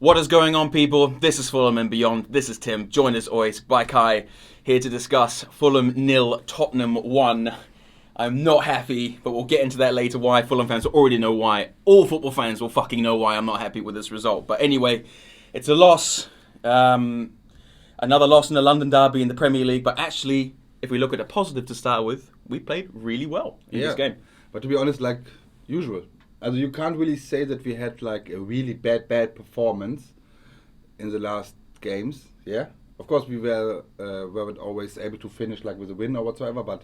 What is going on, people? This is Fulham and Beyond. This is Tim. Joined as always by Kai, here to discuss Fulham 0, Tottenham 1. I'm not happy, but we'll get into that later why. Fulham fans already know why. All football fans will fucking know why I'm not happy with this result. But anyway, it's a loss. Another loss in the London derby in the Premier League. But actually, if we look at a positive to start with, we played really well in this game. But to be honest, like usual. Also, you can't really say that we had like a really bad performance in the last games. Yeah, of course we weren't always able to finish like with a win or whatsoever, but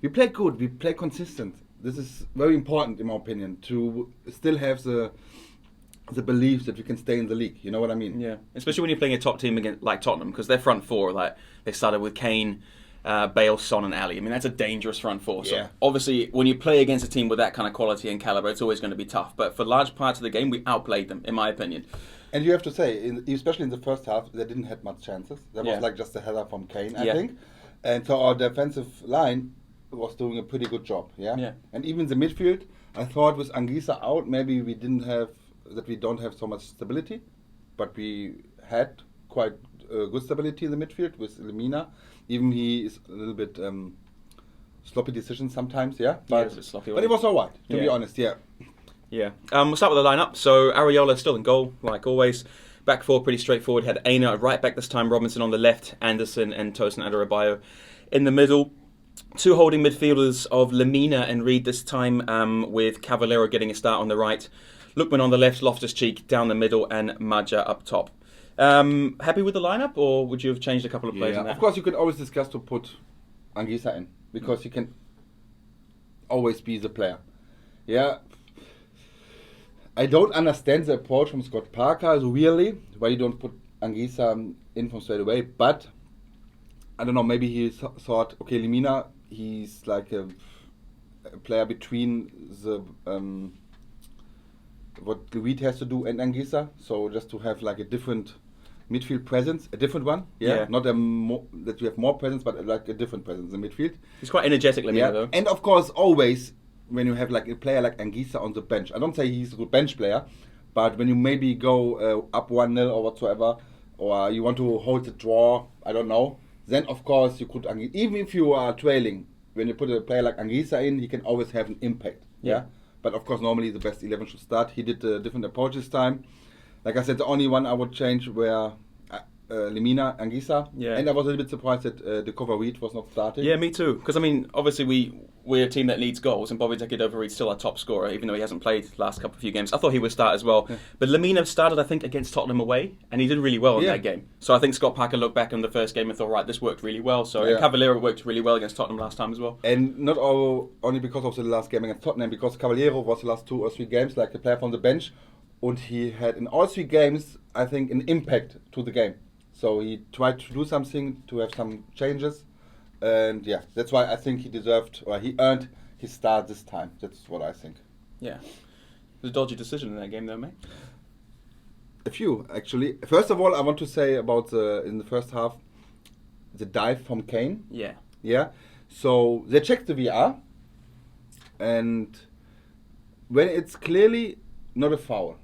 we played good. We played consistent. This is very important in my opinion to still have the belief that we can stay in the league. You know what I mean? Yeah, especially when you're playing a top team against like Tottenham, because their front four, like they started with Kane, Bale, Son and Ali. I mean, that's a dangerous front four. So obviously, when you play against a team with that kind of quality and caliber, it's always going to be tough. But for large parts of the game, we outplayed them, in my opinion. And you have to say, especially in the first half, they didn't have much chances. There was like just a header from Kane, I think. And so our defensive line was doing a pretty good job. Yeah. And even the midfield, I thought with Anguissa out, maybe we don't have so much stability, but we had quite good stability in the midfield with Lemina. Even he is a little bit sloppy decisions sometimes, but it was alright, to be honest, Yeah. We'll start with the lineup. So Areola still in goal, like always. Back four pretty straightforward. Had Aina at right back this time, Robinson on the left, Anderson and Tosin Adarabioyo in the middle. Two holding midfielders of Lemina and Reed this time, with Cavallero getting a start on the right. Lookman on the left, Loftus-Cheek down the middle, and Maja up top. Happy with the lineup, or would you have changed a couple of players in that? Of course, you could always discuss to put Anguissa in, because he can always be the player. Yeah. I don't understand the approach from Scott Parker, really, why you don't put Anguissa in from straight away, but I don't know, maybe he thought, okay, Lemina, he's like a player between the what Reed has to do and Anguissa, so just to have like a different midfield presence, a different one, not that you have more presence, but like a different presence in the midfield. He's quite energetic, Lemina, though. And of course, always when you have like a player like Anguissa on the bench, I don't say he's a good bench player, but when you maybe go up 1-0 or whatsoever, or you want to hold the draw, I don't know, then of course you could, even if you are trailing, when you put a player like Anguissa in, he can always have an impact. Yeah. But of course, normally the best 11 should start. He did a different approach this time. Like I said, the only one I would change were Lemina, Anguissa. Yeah. And I was a little bit surprised that the cover Reed was not starting. Yeah, me too. Because, I mean, obviously we're a team that needs goals, and Bobby Reed's still our top scorer, even though he hasn't played the last few games. I thought he would start as well. Yeah. But Lemina started, I think, against Tottenham away, and he did really well in that game. So I think Scott Parker looked back on the first game and thought, right, this worked really well. So Cavallero worked really well against Tottenham last time as well. And not only because of the last game against Tottenham, because Cavallero was the last 2 or 3 games like a player from the bench, and he had in all 3 games, I think, an impact to the game. So he tried to do something, to have some changes, and that's why I think he deserved, or he earned his start this time. That's what I think. Yeah. It was a dodgy decision in that game though, mate. A few, actually. First of all, I want to say about in the first half, the dive from Kane. Yeah. Yeah. So they checked the VR, and when it's clearly not a foul,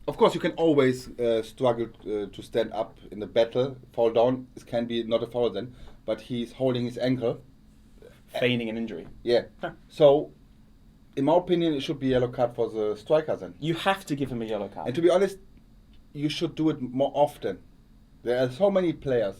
of course, you can always struggle to stand up in the battle. Fall down, it can be not a foul then, but he's holding his ankle. Feigning an injury. Yeah. So, in my opinion, it should be a yellow card for the striker then. You have to give him a yellow card. And to be honest, you should do it more often. There are so many players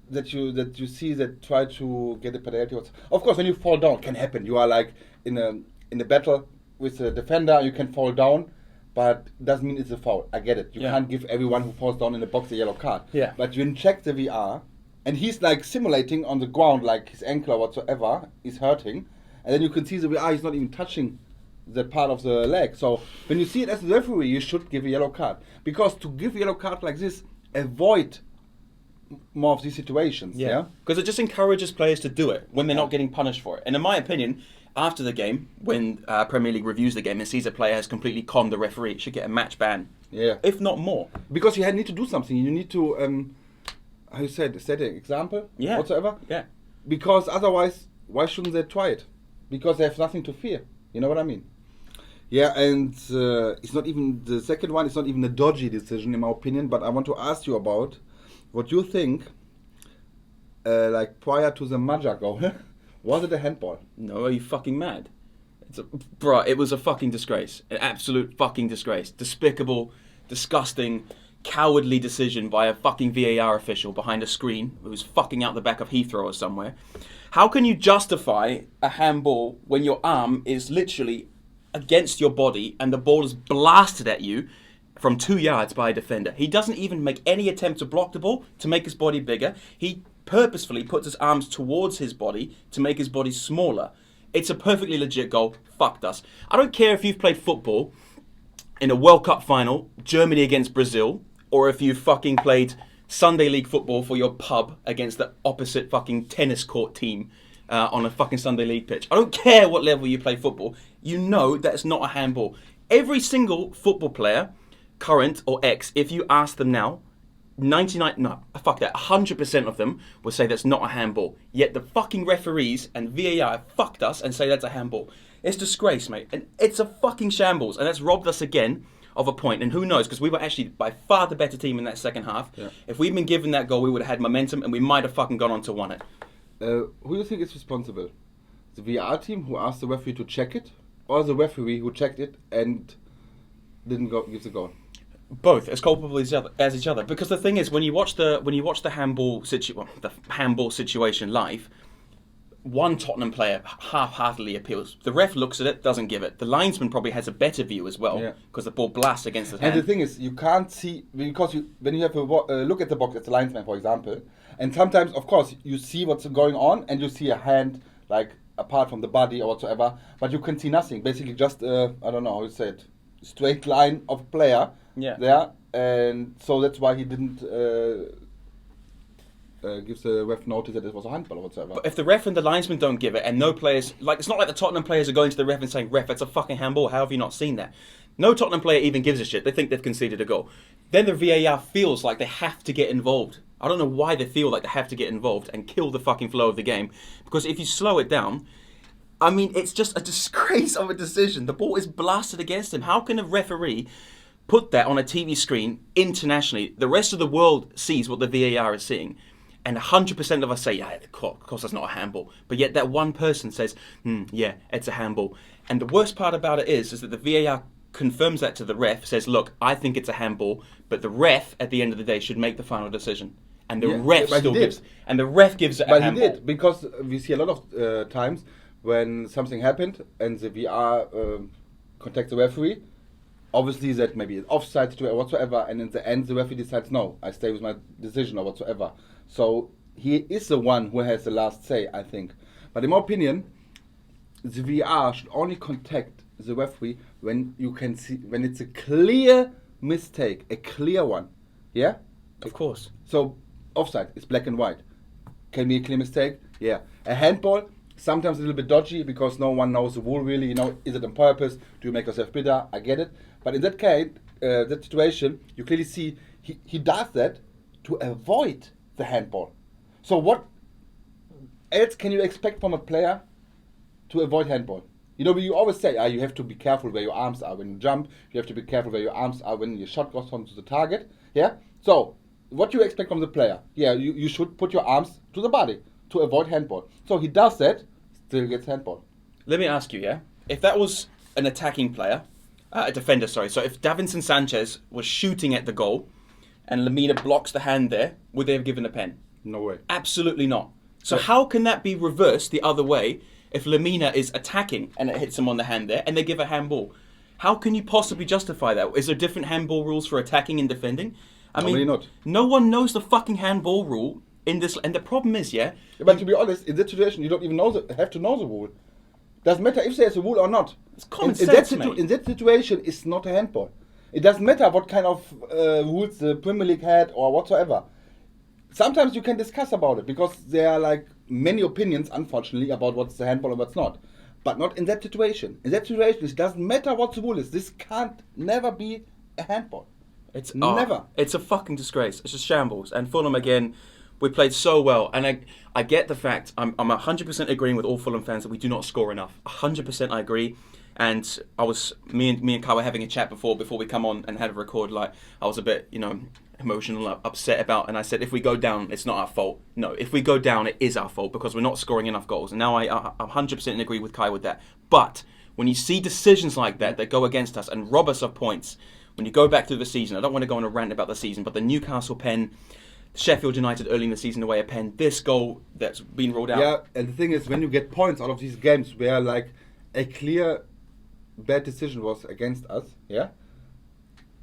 that you see that try to get a penalty. Of course, when you fall down, it can happen. You are like in a battle with a defender, you can fall down. But doesn't mean it's a foul. I get it. You can't give everyone who falls down in the box a yellow card. Yeah. But you check the VR, and he's like simulating on the ground, like his ankle or whatsoever is hurting, and then you can see the VR. He's not even touching that part of the leg. So when you see it as a referee, you should give a yellow card, because to give a yellow card like this, avoid more of these situations. Yeah. Because it just encourages players to do it when they're not getting punished for it. And in my opinion, after the game, when Premier League reviews the game and sees a player has completely conned the referee, it should get a match ban. Yeah. If not more. Because you need to do something. You need to, how you said, set an example whatsoever. Yeah. Because otherwise, why shouldn't they try it? Because they have nothing to fear. You know what I mean? Yeah, and it's not even the second one. It's not even a dodgy decision, in my opinion. But I want to ask you about what you think. Like prior to the Maja goal, was it a handball? No, are you fucking mad? Bruh, it was a fucking disgrace. An absolute fucking disgrace. Despicable, disgusting, cowardly decision by a fucking VAR official behind a screen who was fucking out the back of Heathrow or somewhere. How can you justify a handball when your arm is literally against your body and the ball is blasted at you from 2 yards by a defender? He doesn't even make any attempt to block the ball to make his body bigger. He purposefully puts his arms towards his body to make his body smaller. It's a perfectly legit goal. Fucked us. I don't care if you've played football in a World Cup final, Germany against Brazil, or if you've fucking played Sunday League football for your pub against the opposite fucking tennis court team on a fucking Sunday League pitch. I don't care what level you play football. You know that it's not a handball. Every single football player, current or ex, if you ask them now, 100% of them will say that's not a handball. Yet the fucking referees and VAR fucked us and say that's a handball. It's disgrace, mate. And it's a fucking shambles. And that's robbed us again of a point. And who knows, because we were actually by far the better team in that second half. Yeah. If we'd been given that goal, we would have had momentum and we might have fucking gone on to won it. Who do you think is responsible? The VAR team who asked the referee to check it, or the referee who checked it and didn't give the goal? Both as culpable as each other. Because the thing is, when you watch the handball situation live, one Tottenham player half-heartedly appeals. The ref looks at it, doesn't give it. The linesman probably has a better view as well, because the ball blasts against his hand. And the thing is, you can't see, because when you have a look at the box at the linesman, for example, and sometimes, of course, you see what's going on, and you see a hand, like, apart from the body or whatsoever, but you can see nothing. Basically just, I don't know how you say it, straight line of player there, and so that's why he didn't gives the ref notice that it was a handball or whatsoever. But if the ref and the linesman don't give it, and no players, like, it's not like the Tottenham players are going to the ref and saying, "Ref, it's a fucking handball. How have you not seen that?" No Tottenham player even gives a shit. They think they've conceded a goal. Then the VAR feels like they have to get involved. I don't know why they feel like they have to get involved and kill the fucking flow of the game. Because if you slow it down, I mean, it's just a disgrace of a decision. The ball is blasted against him. How can a referee put that on a TV screen internationally? The rest of the world sees what the VAR is seeing. And 100% of us say, yeah, of course that's not a handball. But yet that one person says, yeah, it's a handball. And the worst part about it is that the VAR confirms that to the ref, says, look, I think it's a handball, but the ref, at the end of the day, should make the final decision. And the ref still gives it a handball. But he did, because we see a lot of times when something happened and the VR contacts the referee, obviously that maybe it's offside or whatsoever, and in the end the referee decides, no, I stay with my decision or whatsoever. So he is the one who has the last say, I think. But in my opinion, the VR should only contact the referee when you can see, when it's a clear mistake, a clear one. Yeah? Of course. So offside is black and white. Can be a clear mistake? Yeah. A handball, sometimes a little bit dodgy because no one knows the rule really. You know, is it on purpose? Do you make yourself bitter? I get it. But in that case, that situation, you clearly see he does that to avoid the handball. So what else can you expect from a player to avoid handball? You know, you always say, you have to be careful where your arms are when you jump. You have to be careful where your arms are when your shot goes onto the target. Yeah? So, what do you expect from the player? Yeah, you should put your arms to the body to avoid handball. So he does that, still gets handball. Let me ask you, yeah? If that was an attacking player, a defender, sorry. So if Davinson Sanchez was shooting at the goal and Lamina blocks the hand there, would they have given a pen? No way. Absolutely not. So how can that be reversed the other way if Lamina is attacking and it hits him on the hand there and they give a handball? How can you possibly justify that? Is there different handball rules for attacking and defending? I mean, not. No one knows the fucking handball rule in this, and the problem is, but to be honest, in that situation, you don't even have to know the rule. Doesn't matter if there's a rule or not. It's common sense, mate. In that situation, it's not a handball. It doesn't matter what kind of rules the Premier League had or whatsoever. Sometimes you can discuss about it because there are like many opinions, unfortunately, about what's a handball and what's not. But not in that situation. In that situation, it doesn't matter what the rule is. This can't never be a handball. It's never. It's a fucking disgrace. It's just shambles. And Fulham again, we played so well. And I get the fact, I'm 100% agreeing with all Fulham fans that we do not score enough. 100% I agree. And me and Kai were having a chat before we come on and had a record. Like, I was a bit, emotional, upset about, and I said, if we go down, it's not our fault. No, if we go down, it is our fault because we're not scoring enough goals. And now I'm 100% agree with Kai with that. But when you see decisions like that go against us and rob us of points, when you go back through the season, I don't want to go on a rant about the season, but the Newcastle pen, Sheffield United early in the season away at Penn, this goal that's been ruled out. Yeah, and the thing is, when you get points out of these games where like a clear bad decision was against us, yeah,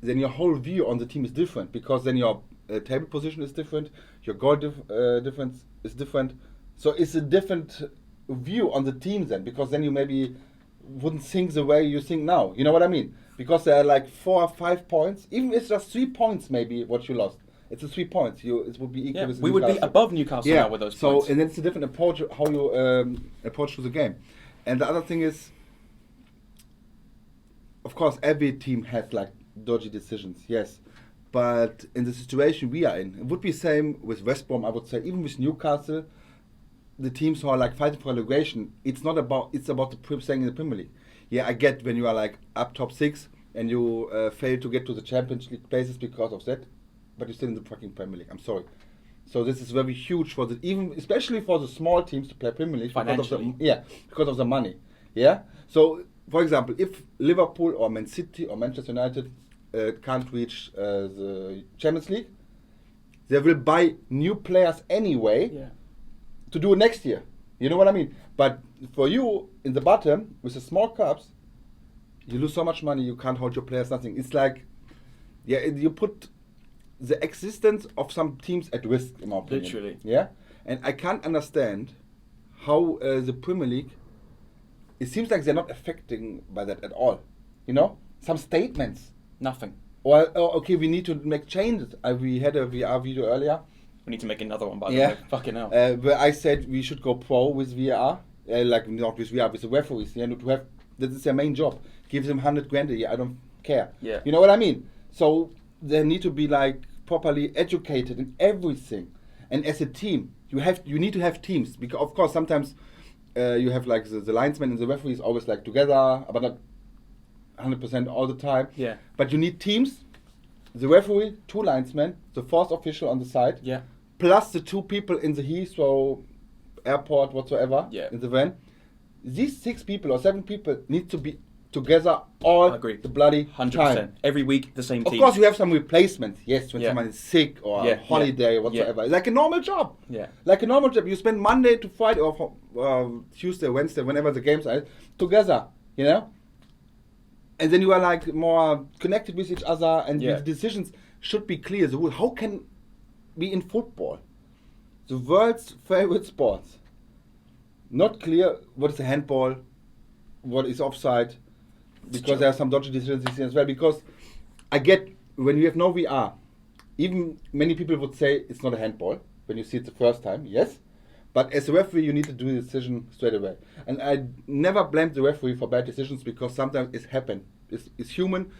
then your whole view on the team is different because then your table position is different, your goal difference is different. So it's a different view on the team then, because then you maybe wouldn't think the way you think now. You know what I mean? Because there are like 4 or 5 points, even if it's just 3 points maybe what you lost. It's a 3 points. It would be equal. Yeah, with we would be above Newcastle now with those points. So, and it's a different approach how you approach to the game. And the other thing is, of course, every team has like dodgy decisions, yes. But in the situation we are in, it would be same with West Brom, I would say, even with Newcastle, the teams who are like fighting for relegation, it's about staying in the Premier League. Yeah, I get when you are like up top 6 and you fail to get to the Champions League places because of that, but you're still in the fucking Premier League. I'm sorry. So this is very huge for especially for the small teams to play Premier League financially. Because of the money. Yeah. So for example, if Liverpool or Man City or Manchester United can't reach the Champions League, they will buy new players anyway to do it next year. You know what I mean? But for you in the bottom with the small clubs, you lose so much money, you can't hold your players, nothing. It's like, you put the existence of some teams at risk, in my opinion. Literally. Yeah? And I can't understand how the Premier League, it seems like they're not affecting by that at all. You know? Some statements. Nothing. Or okay, we need to make changes. We had a VR video earlier. We need to make another one, by the way. Fucking hell. Where I said we should go pro with VR. Like, not with VR, with the referees. Yeah, to have, this is their main job. Give them 100 grand a year. I don't care. Yeah. You know what I mean? So they need to be like properly educated in everything. And as a team, you need to have teams, because of course sometimes you have like the linesmen and the referees always like together, but not 100% all the time. Yeah. But you need teams. The referee, 2 linesmen, the 4th official on the side, plus the 2 people in the Heathrow airport, whatsoever, in the van. These 6 people or 7 people need to be together all the bloody 100%. Time. Every week, the same team. Of course, you have some replacements. Yes, when someone is sick or on holiday or whatsoever. Like a normal job. Yeah. Like a normal job. You spend Monday to Friday or Tuesday, Wednesday, whenever the games are, together. You know? And then you are like more connected with each other, and the decisions should be clear. The rule. How can be in football, the world's favorite sport, not clear what is a handball, what is offside, because there are some dodgy decisions as well. Because I get, when you have no VR, even many people would say it's not a handball when you see it the first time, yes. But as a referee, you need to do the decision straight away. And I never blamed the referee for bad decisions, because sometimes it happens. It's human.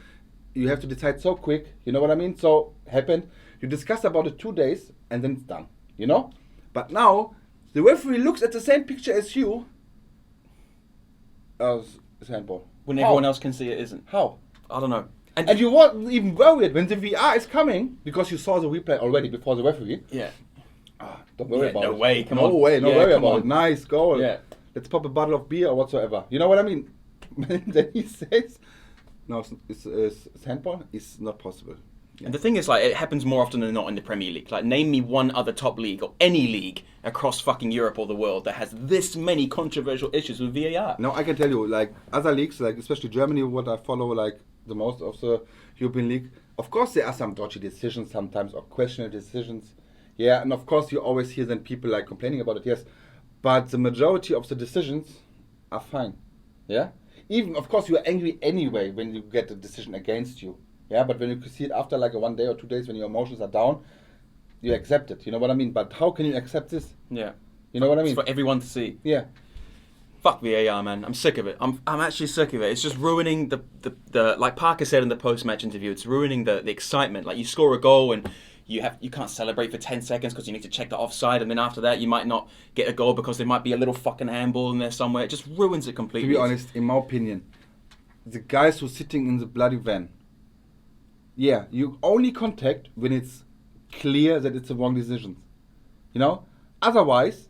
You have to decide so quick. You know what I mean? So, happened. You discuss about it 2 days, and then it's done. You know? But now, the referee looks at the same picture as you. It's handball. When everyone else can see it isn't. How? I don't know. And you weren't even worried when the VR is coming, because you saw the replay already before the referee. Yeah. Don't worry about it. No way, come on. No way, no worry about it. Nice goal. Yeah. Let's pop a bottle of beer or whatsoever. You know what I mean? Then he says, no, it's handball. It's not possible. Yeah. And the thing is, like, it happens more often than not in the Premier League. Like, name me one other top league or any league across fucking Europe or the world that has this many controversial issues with VAR. No, I can tell you, like, other leagues, like especially Germany, what I follow, like, the most of the European League, of course there are some dodgy decisions sometimes, or questionable decisions. Yeah, and of course you always hear then people like complaining about it, yes. But the majority of the decisions are fine. Yeah? Even, of course, you are angry anyway when you get a decision against you. Yeah, but when you see it after like 1 day or 2 days when your emotions are down, you accept it. You know what I mean? But how can you accept this? Yeah. You know what I mean? It's for everyone to see. Yeah. Fuck VAR, man. I'm sick of it. I'm actually sick of it. It's just ruining the like Parker said in the post-match interview, it's ruining the excitement. Like, you score a goal and you can't celebrate for 10 seconds because you need to check the offside, and then after that you might not get a goal because there might be a little fucking handball in there somewhere. It just ruins it completely. To be honest, in my opinion, the guys who sitting in the bloody van. Yeah, you only contact when it's clear that it's the wrong decision. You know? Otherwise,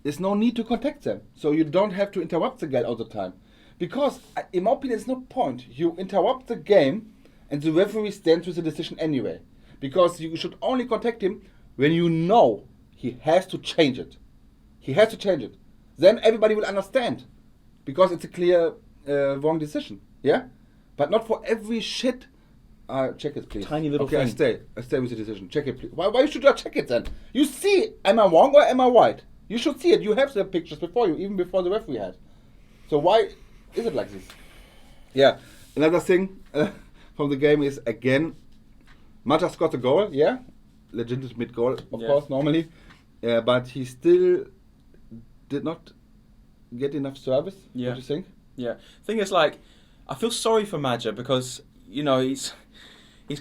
there's no need to contact them. So you don't have to interrupt the guy all the time. Because, in my opinion, there's no point. You interrupt the game and the referee stands with the decision anyway. Because you should only contact him when you know he has to change it. He has to change it. Then everybody will understand. Because it's a clear wrong decision. Yeah? But not for every shit. Check it, please. Tiny little thing. I stay with the decision. Check it, please. Why should I check it then? You see, am I wrong or am I right? You should see it. You have the pictures before you, even before the referee had. So why is it like this? Yeah. Another thing from the game is, again, Mata scored a goal, yeah? Legitimate goal, of course, normally. But he still did not get enough service. Yeah. What do you think? Yeah. Thing is, like, I feel sorry for Maja because, you know, he's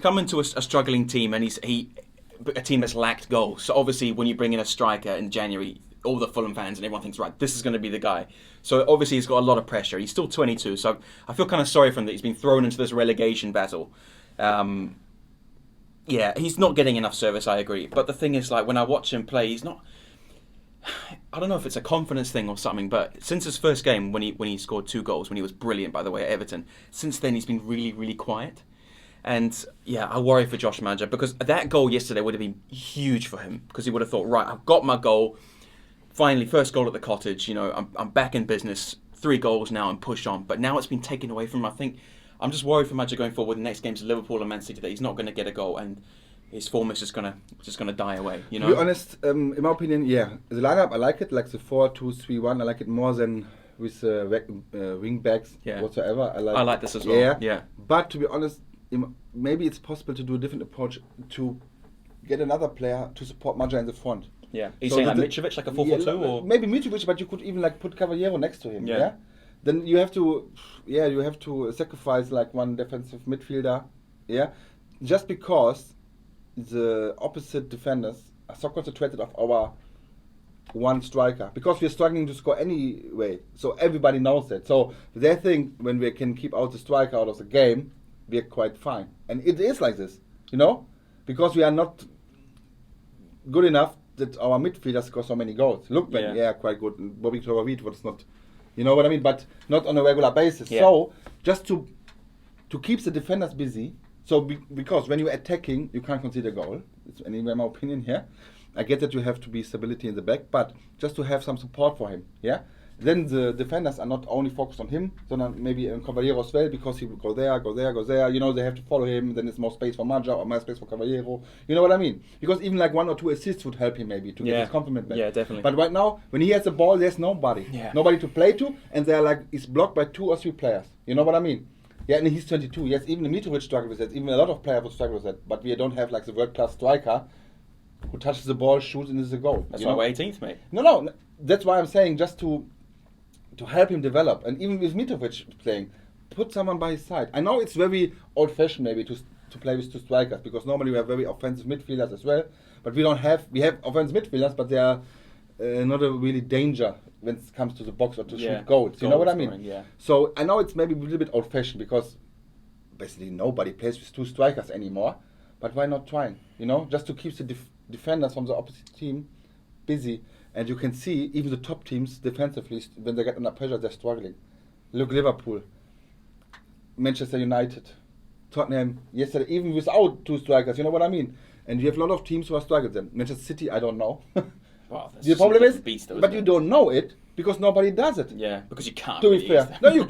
come into a struggling team and a team that's lacked goals. So obviously when you bring in a striker in January, all the Fulham fans and everyone thinks, right, this is going to be the guy. So obviously he's got a lot of pressure. He's still 22, so I feel kind of sorry for him that he's been thrown into this relegation battle. Yeah, he's not getting enough service, I agree. But the thing is, like, when I watch him play, he's not... I don't know if it's a confidence thing or something, but since his first game, when he scored 2 goals, when he was brilliant, by the way, at Everton, since then he's been really, really quiet. And yeah, I worry for Josh Maja because that goal yesterday would have been huge for him because he would have thought, right, I've got my goal. Finally, first goal at the Cottage. You know, I'm back in business. 3 goals now and push on. But now it's been taken away from him. I think I'm just worried for Maja going forward. The next game's Liverpool and Man City that he's not going to get a goal and his form is just gonna die away. You know. To be honest, in my opinion, yeah, the lineup I like it, like the 4-2-3-1. I like it more than with wing backs whatsoever. I like this as well. Yeah. But to be honest, maybe it's possible to do a different approach to get another player to support Maja in the front. Yeah. Are you saying like Mitrovic, like a 4-4-2, or maybe Mitrovic, but you could even like put Caballero next to him. Yeah. Then you have to sacrifice like one defensive midfielder. Yeah. Just because the opposite defenders are so concentrated of our one striker, because we're struggling to score anyway. So everybody knows that. So they think when we can keep out the striker out of the game, we're quite fine. And it is like this, you know, because we are not good enough that our midfielders score so many goals. Lookman, quite good. And Bobby Toravit was not, you know what I mean, but not on a regular basis. Yeah. So just to keep the defenders busy. So because when you're attacking, you can't concede a goal. It's anyway my opinion here. I get that you have to be stability in the back, but just to have some support for him, yeah. Then the defenders are not only focused on him, sondern maybe on Caballero as well, because he will go there. You know, they have to follow him. Then there's more space for Maja or more space for Caballero. You know what I mean? Because even like 1 or 2 assists would help him maybe to get his compliment back. Yeah, definitely. But right now, when he has the ball, there's nobody. Yeah. Nobody to play to, and they're like, he's blocked by 2 or 3 players. You know what I mean? Yeah, and he's 22. Yes, even Mitrovic struggled with that. Even a lot of players would struggle with that. But we don't have like the world-class striker who touches the ball, shoots, and is a goal. That's why we're 18th, mate. No. That's why I'm saying just to help him develop. And even with Mitrovic playing, put someone by his side. I know it's very old-fashioned maybe to play with 2 strikers, because normally we have very offensive midfielders as well. But we have offensive midfielders, but they are not a really danger when it comes to the box or to shoot goals. You know what I mean? Yeah. So I know it's maybe a little bit old-fashioned, because basically nobody plays with 2 strikers anymore. But why not trying? You know, just to keep the defenders from the opposite team busy. And you can see even the top teams defensively, when they get under pressure, they're struggling. Look, Liverpool, Manchester United, Tottenham, yesterday, even without 2 strikers, you know what I mean? And you have a lot of teams who are struggling then. Manchester City, I don't know. Wow, the problem is, but you don't know it because nobody does it. Yeah, because you can't. To be fair. No,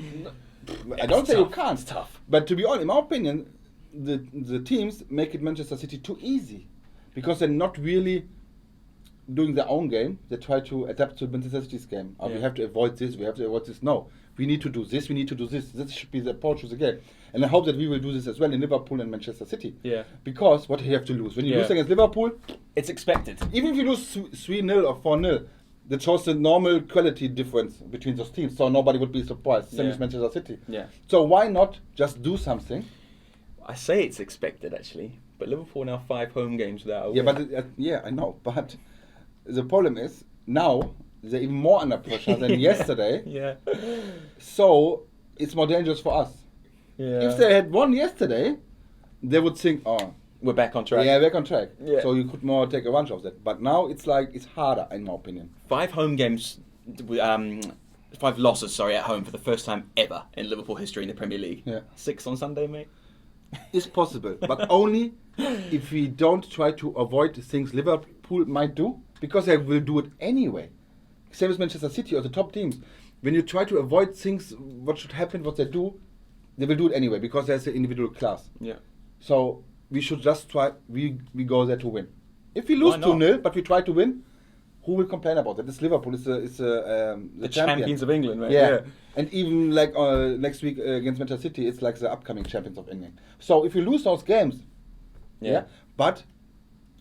I don't say you can't. It's tough. But to be honest, in my opinion, the teams make it Manchester City too easy, because they're not really doing their own game. They try to adapt to Manchester City's game. We have to avoid this, we have to avoid this. No, we need to do this, we need to do this. This should be the approach of the game. And I hope that we will do this as well in Liverpool and Manchester City. Yeah. Because what do you have to lose? When you lose against Liverpool, it's expected. Even if you lose 3-0 or 4-0, that shows the normal quality difference between those teams. So nobody would be surprised. Same as Manchester City. Yeah. So why not just do something? I say it's expected actually, but Liverpool now 5 home games without a win. Yeah, I know, but the problem is now they're even more under pressure than yesterday. Yeah. So it's more dangerous for us. Yeah. If they had won yesterday, they would think, oh, We're back on track. yeah, back on track. Yeah. So you could more take advantage of that. But now it's like, it's harder, in my opinion. 5 home games, 5 losses, sorry, at home for the first time ever in Liverpool history in the Premier League. Yeah. 6 on Sunday, mate. It's possible, but only if we don't try to avoid the things Liverpool might do, because they will do it anyway. Same as Manchester City or the top teams. When you try to avoid things, what should happen, what they do, they will do it anyway, because there's an individual class. Yeah. So we should just try, we go there to win. If we lose Why not? 2-0, but we try to win, who will complain about that? It's Liverpool, it's The the champions of England, mate. yeah. And even like next week against Manchester City, it's like the upcoming champions of England. So if you lose those games, Yeah. but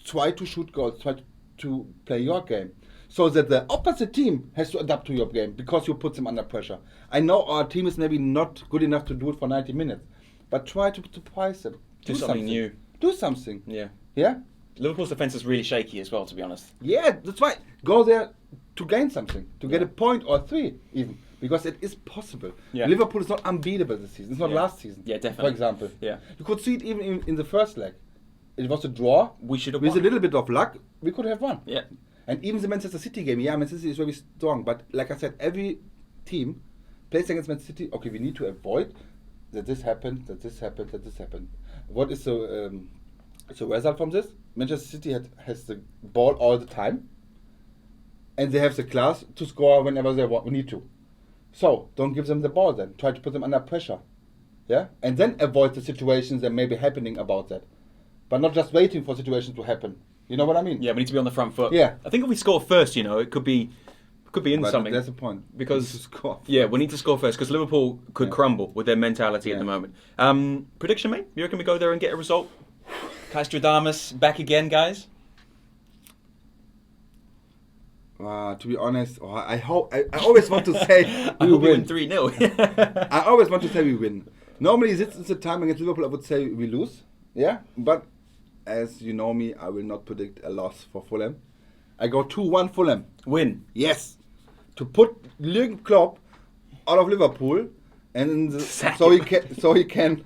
try to shoot goals, try to play your game, so that the opposite team has to adapt to your game, because you put them under pressure. I know our team is maybe not good enough to do it for 90 minutes, but try to surprise them. Do something new. Do something. Yeah. Yeah? Liverpool's defence is really shaky as well, to be honest. Yeah, that's right. Go there to gain something, to get a point or 3 even, because it is possible. Yeah. Liverpool is not unbeatable this season. It's not Yeah. last season. Yeah, definitely. For example. Yeah. You could see it even in the first leg. It was a draw. We should have With won. a little bit of luck, we could have won. Yeah. And even the Manchester City game, yeah, Manchester City is very strong. But like I said, every team plays against Manchester City. Okay, we need to avoid that this happened, that this happened, that this happened. What is the result from this? Manchester City has the ball all the time, and they have the class to score whenever they need to. So don't give them the ball then. Try to put them under pressure, yeah, and then avoid the situations that may be happening about that, but not just waiting for situations to happen. You know what I mean? Yeah, we need to be on the front foot. Yeah. I think if we score first, it could be in But something. that's the point. Because We need to score. Yeah, we need to score first because Liverpool could Yeah. crumble with their mentality at Yeah. the moment. Prediction, mate? You reckon we go there and get a result? Kaistradamus back again, guys? To be honest, I hope. I always want to say I we hope we win. win 3-0. I always want to say we win. Normally, this is the time against Liverpool. I would say we lose. Yeah, but as you know me, I will not predict a loss for Fulham. I go 2-1 Fulham. Win. Yes, to put Jürgen Klopp out of Liverpool, and Sack so him. he can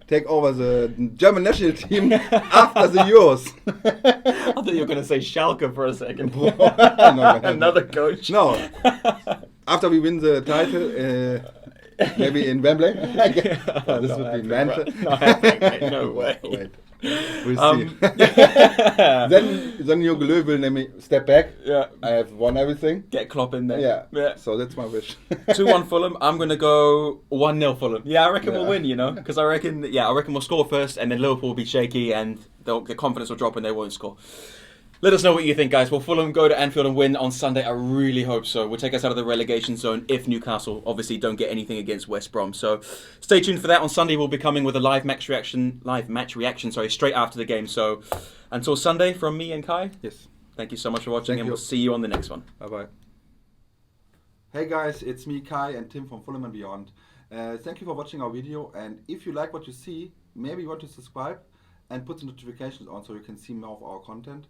take over the German national team after the Euros. I thought you were going to say Schalke for a second. No, Another coach. No. After we win the title, maybe in Wembley. This would be mental. Not happening, mate. No way. Wait. We'll see. Yeah. then Jürgen Löw will name me step back. Yeah. I have won everything. Get Klopp in there. Yeah. So that's my wish. 2-1 Fulham. I'm going to go 1-0 Fulham. Yeah, I reckon we'll Yeah. win, because I reckon we'll score first and then Liverpool will be shaky and the confidence will drop and they won't score. Let us know what you think, guys. Will Fulham go to Anfield and win on Sunday? I really hope so. We'll take us out of the relegation zone if Newcastle obviously don't get anything against West Brom. So stay tuned for that. On Sunday, we'll be coming with a live match reaction, straight after the game. So until Sunday, from me and Kai, Yes. thank you so much for watching, Thank and you. we'll see you on the next one. Bye-bye. Hey guys, it's me, Kai, and Tim from Fulham and Beyond. Thank you for watching our video, and if you like what you see, maybe you want to subscribe and put the notifications on so you can see more of our content.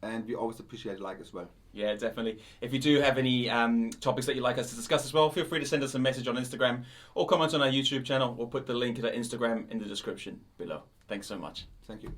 And we always appreciate a like as well. Yeah, definitely. If you do have any topics that you'd like us to discuss as well, feel free to send us a message on Instagram or comment on our YouTube channel. We'll put the link to that Instagram in the description below. Thanks so much. Thank you.